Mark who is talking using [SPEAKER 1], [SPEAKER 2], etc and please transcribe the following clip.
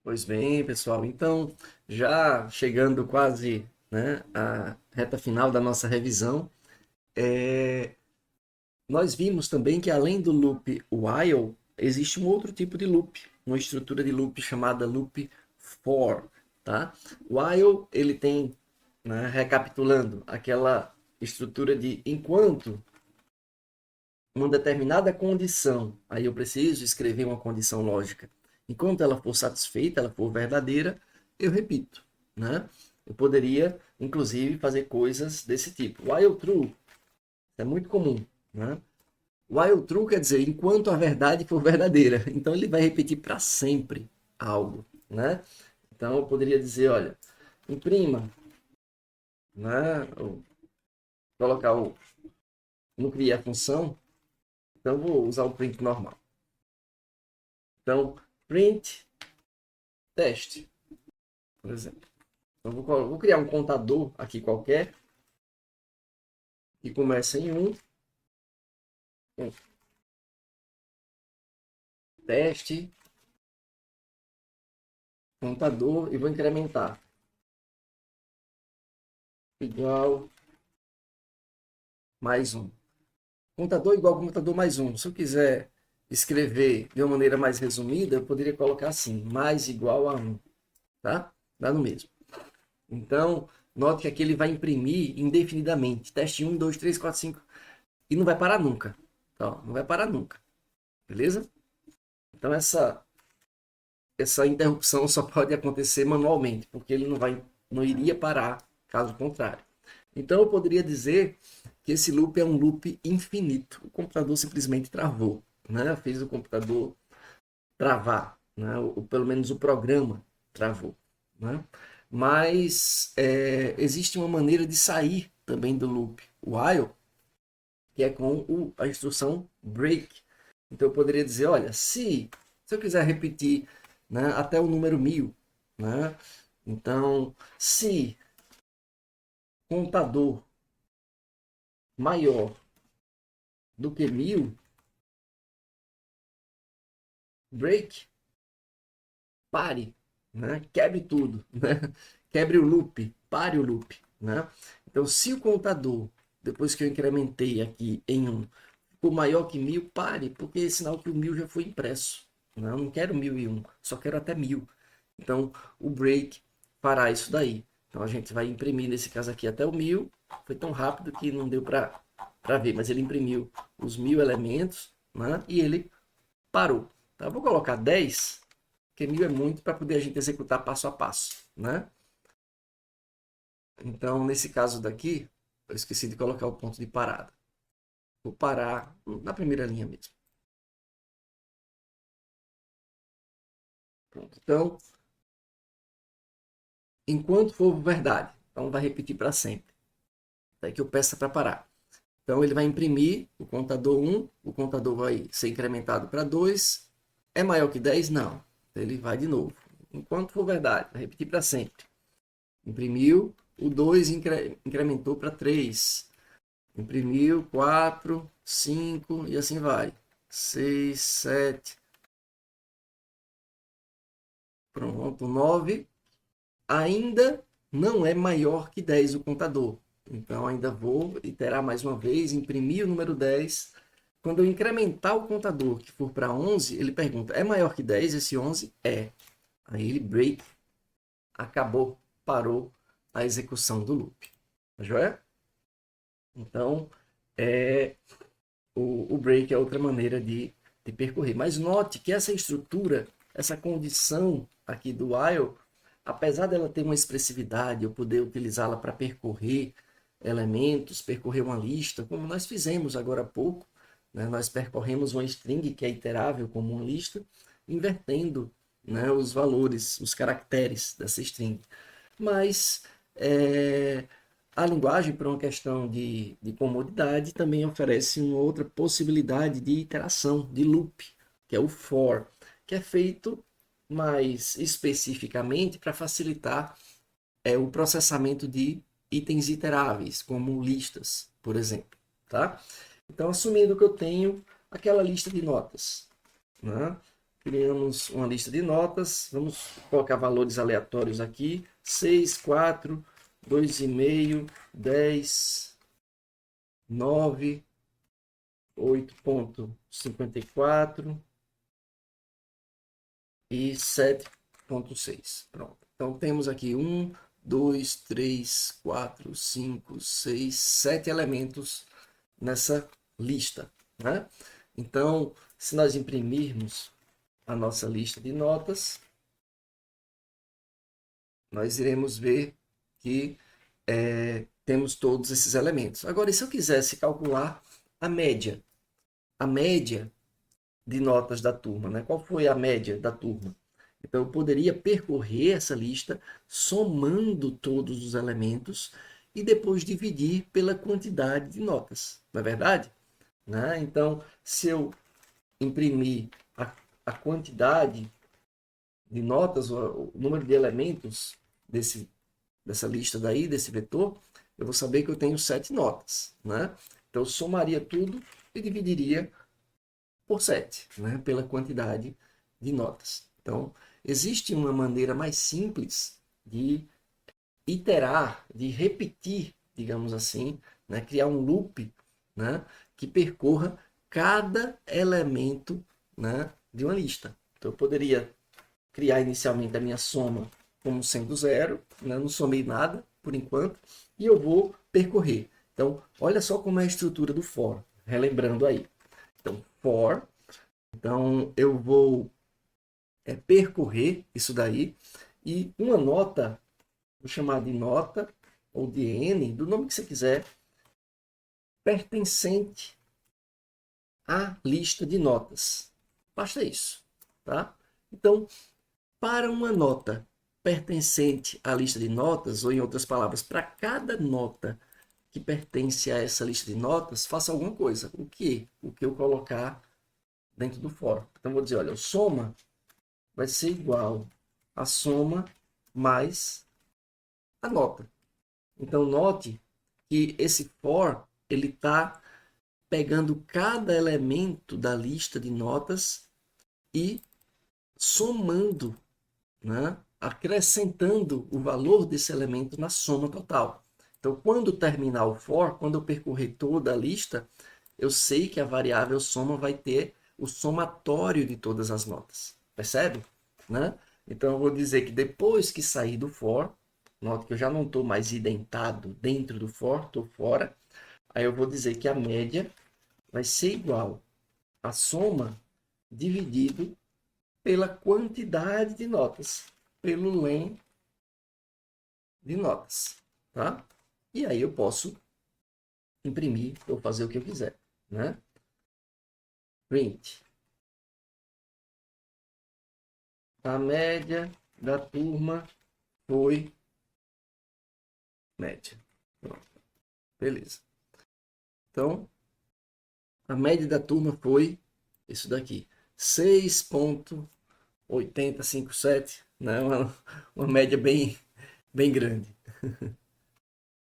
[SPEAKER 1] Pois bem, pessoal, então já chegando quase, né, à reta final da nossa revisão, é, nós vimos também que além do loop while, existe um outro tipo de loop, uma estrutura de loop chamada loop for, tá? While ele tem, né, recapitulando, aquela estrutura de enquanto uma determinada condição, aí eu preciso escrever uma condição lógica. Enquanto ela for satisfeita, ela for verdadeira, eu repito, né? Eu poderia, inclusive, fazer coisas desse tipo. While true é muito comum, né? While true quer dizer enquanto a verdade for verdadeira. Então ele vai repetir para sempre algo, né? Então eu poderia dizer, olha, imprima, né? Ou colocar o não criar a função, então eu vou usar o print normal. Então print teste, por exemplo. Então, vou criar um contador aqui qualquer, que começa em um teste, contador, e vou incrementar. Igual mais um. Contador igual contador mais um. Se eu quiser escrever de uma maneira mais resumida, eu poderia colocar assim, mais igual a um, tá? Dá no mesmo. Então, note que aqui ele vai imprimir indefinidamente. Teste 1, 2, 3, 4, 5. E não vai parar nunca. Então, não vai parar nunca. Beleza? Então, essa interrupção só pode acontecer manualmente, porque ele não iria parar, caso contrário. Então eu poderia dizer que esse loop é um loop infinito. O computador simplesmente travou, né? Fez o computador travar, né? Ou pelo menos o programa travou, né? Mas existe uma maneira de sair também do loop while, que é com a instrução break. Então eu poderia dizer, olha, se eu quiser repetir, né, até o número 1000, né? Então, se contador maior do que 1000, break, pare, né? Quebre tudo, né? Quebre o loop, pare o loop, né? Então, se o contador, depois que eu incrementei aqui em 1, ficou maior que 1000, pare, porque é sinal que o 1000 já foi impresso, né? Eu não quero 1001, só quero até 1000. Então, o break fará isso daí. Então, a gente vai imprimir, nesse caso aqui, até o 1000. Foi tão rápido que não deu para ver, mas ele imprimiu os 1000 elementos, né? E ele parou. Tá? Eu vou colocar 10, porque 1000 é muito para poder a gente executar passo a passo, né? Então, nesse caso daqui, eu esqueci de colocar o ponto de parada. Vou parar na primeira linha mesmo. Pronto. Então, enquanto for verdade, então vai repetir para sempre. Daí que eu peço para parar. Então ele vai imprimir o contador 1, o contador vai ser incrementado para 2. É maior que 10? Não. Ele vai de novo. Enquanto for verdade, vai repetir para sempre. Imprimiu, o 2 incrementou para 3. Imprimiu 4, 5 e assim vai. 6, 7, pronto, 9. Ainda não é maior que 10 o contador. Então ainda vou iterar mais uma vez, imprimir o número 10. Quando eu incrementar o contador que for para 11, ele pergunta, é maior que 10 esse 11? É. Aí ele break, acabou, parou a execução do loop. Tá joia? Então, é, o break é outra maneira de percorrer. Mas note que essa estrutura, essa condição aqui do while, apesar dela ter uma expressividade, eu poder utilizá-la para percorrer elementos, percorrer uma lista, como nós fizemos agora há pouco, né? Nós percorremos uma string que é iterável como uma lista, invertendo, né, os valores, os caracteres dessa string. Mas a linguagem, por uma questão de comodidade, também oferece uma outra possibilidade de iteração, de loop, que é o for, que é feito mais especificamente para facilitar o processamento de itens iteráveis, como listas, por exemplo. Tá? Então, assumindo que eu tenho aquela lista de notas, né? criamos uma lista de notas, vamos colocar valores aleatórios aqui, 6, 4, 2,5, 10, 9, 8,54 e 7,6. Pronto. Então temos aqui 1, 2, 3, 4, 5, 6, 7 elementos nessa lista, né? Então, se nós imprimirmos a nossa lista de notas, nós iremos ver que temos todos esses elementos. Agora, e se eu quisesse calcular a média de notas da turma, né? Qual foi a média da turma? Então, eu poderia percorrer essa lista somando todos os elementos e depois dividir pela quantidade de notas, não é verdade? Né? Então, se eu imprimir a quantidade de notas, o número de elementos dessa lista daí, desse vetor, eu vou saber que eu tenho 7 notas, né? Então, eu somaria tudo e dividiria por 7, né? Pela quantidade de notas. Então, existe uma maneira mais simples de iterar, de repetir, digamos assim, né? Criar um loop, né? Que percorra cada elemento, né? De uma lista. Então, eu poderia criar inicialmente a minha soma como sendo zero, né? Não somei nada por enquanto, e eu vou percorrer. Então, olha só como é a estrutura do for, relembrando aí. Então, for, então eu vou percorrer isso daí, e uma nota, vou chamar de nota, ou de n, do nome que você quiser, pertencente à lista de notas. Basta isso, tá? Então, para uma nota pertencente à lista de notas, ou em outras palavras, para cada nota que pertence a essa lista de notas, faça alguma coisa. O que? O que eu colocar dentro do for. Então, vou dizer, olha, o soma vai ser igual a soma mais a nota. Então, note que esse for, ele está pegando cada elemento da lista de notas e somando, né? Acrescentando o valor desse elemento na soma total. Então, quando terminar o for, quando eu percorrer toda a lista, eu sei que a variável soma vai ter o somatório de todas as notas. Percebe? Né? Então, eu vou dizer que depois que sair do for, note que eu já não estou mais identado dentro do for, estou fora. Aí eu vou dizer que a média vai ser igual a soma dividido pela quantidade de notas, pelo len de notas, tá? E aí eu posso imprimir ou fazer o que eu quiser, né? Print. A média da turma foi média. Pronto. Beleza. Então, a média da turma foi isso daqui. 6,857, né? Uma média bem grande.